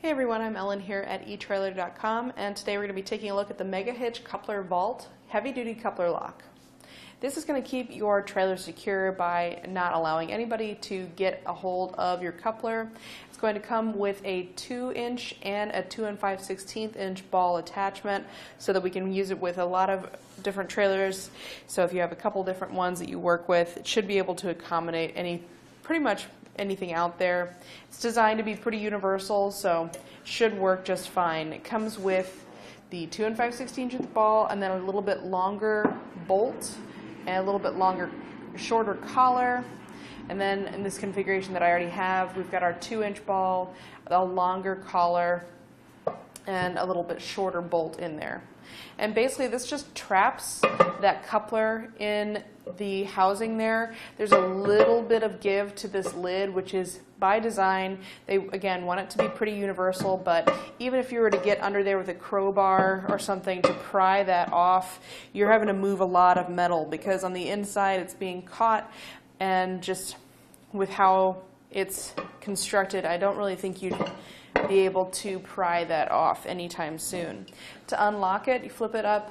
Hey everyone, I'm Ellen here at Etrailer.com, and today we're going to be taking a look at the Mega Hitch Coupler Vault heavy-duty coupler lock. This is going to keep your trailer secure by not allowing anybody to get a hold of your coupler. It's going to come with a 2-inch and a 2 5/16 inch ball attachment so that we can use it with a lot of different trailers. So if you have a couple different ones that you work with, it should be able to accommodate pretty much anything out there. It's designed to be pretty universal, so it should work just fine. It comes with the 2 5/16 inch ball and then a little bit longer bolt and a little bit shorter collar. And then in this configuration that I already have, we've got our 2-inch ball, a longer collar, and a little bit shorter bolt in there. And basically this just traps that coupler in the housing there. There's a little bit of give to this lid, which is by design. They, again, want it to be pretty universal, but even if you were to get under there with a crowbar or something to pry that off, you're having to move a lot of metal because on the inside it's being caught, and just with how it's constructed, I don't really think you'd be able to pry that off anytime soon. To unlock it, you flip it up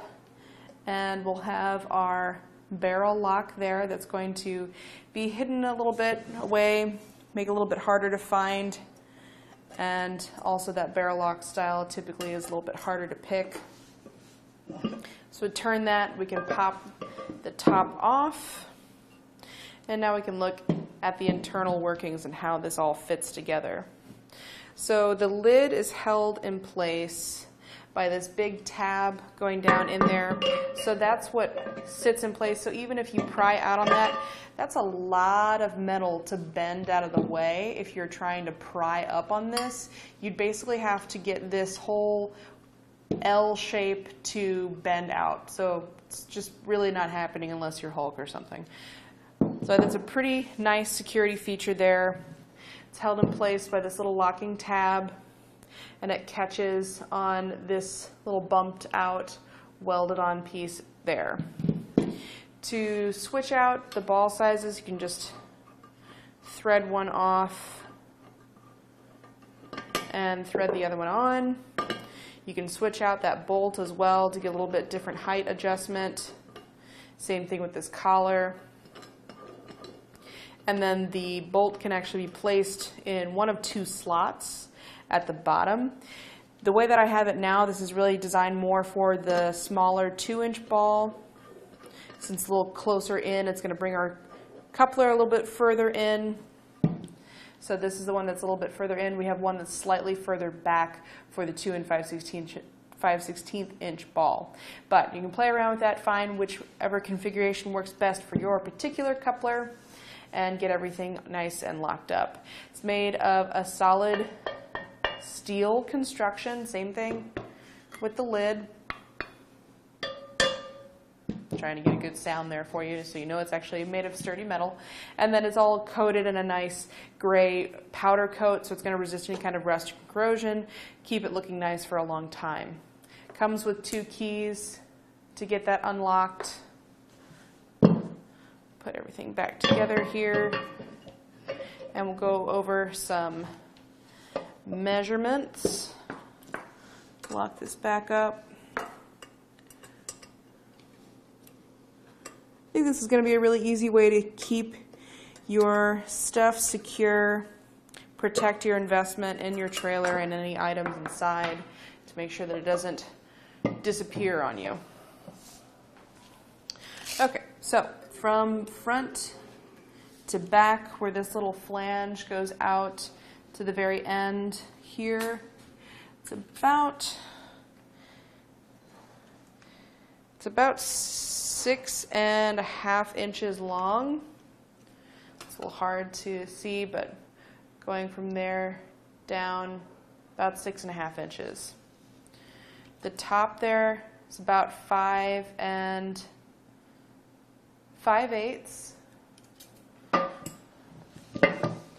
and we'll have our barrel lock there that's going to be hidden a little bit away, make it a little bit harder to find, and also that barrel lock style typically is a little bit harder to pick. So we turn that, we can pop the top off, and now we can look at the internal workings and how this all fits together. So the lid is held in place by this big tab going down in there. So that's what sits in place. So even if you pry out on that, that's a lot of metal to bend out of the way. If you're trying to pry up on this, you'd basically have to get this whole L shape to bend out. So it's just really not happening unless you're Hulk or something. So that's a pretty nice security feature there. It's held in place by this little locking tab, and it catches on this little bumped out, welded on piece there. To switch out the ball sizes, you can just thread one off and thread the other one on. You can switch out that bolt as well to get a little bit different height adjustment. Same thing with this collar. And then the bolt can actually be placed in one of 2 slots at the bottom. The way that I have it now, this is really designed more for the smaller 2-inch ball. Since it's a little closer in, it's going to bring our coupler a little bit further in. So this is the one that's a little bit further in. We have one that's slightly further back for the 2 5/16 inch ball. But you can play around with that, find whichever configuration works best for your particular coupler, and get everything nice and locked up. It's made of a solid steel construction, same thing with the lid. Trying to get a good sound there for you so you know it's actually made of sturdy metal. And then it's all coated in a nice gray powder coat, so it's going to resist any kind of rust or corrosion, keep it looking nice for a long time. Comes with 2 keys to get that unlocked. Put everything back together here, and we'll go over some measurements. Lock this back up. I think this is going to be a really easy way to keep your stuff secure, protect your investment in your trailer and any items inside to make sure that it doesn't disappear on you. Okay, so from front to back, where this little flange goes out to the very end here, it's about 6.5 inches long. It's a little hard to see, but going from there down about 6.5 inches. The top there is about 5 5/8.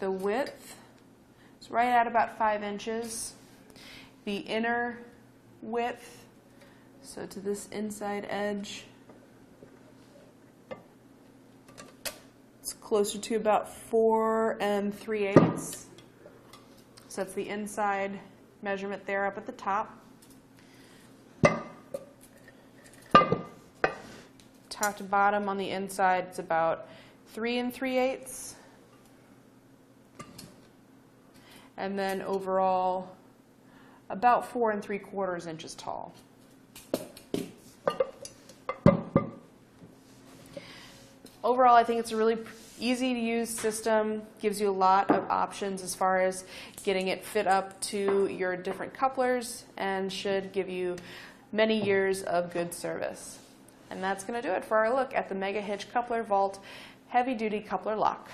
The width is right at about 5 inches. The inner width, so to this inside edge, it's closer to about 4 3/8. So that's the inside measurement there up at the top. Top to bottom on the inside, it's about 3 3/8. And then overall, about 4 3/4 inches tall. Overall, I think it's a really easy to use system, gives you a lot of options as far as getting it fit up to your different couplers, and should give you many years of good service. And that's going to do it for our look at the Mega Hitch Coupler Vault Heavy Duty Coupler Lock.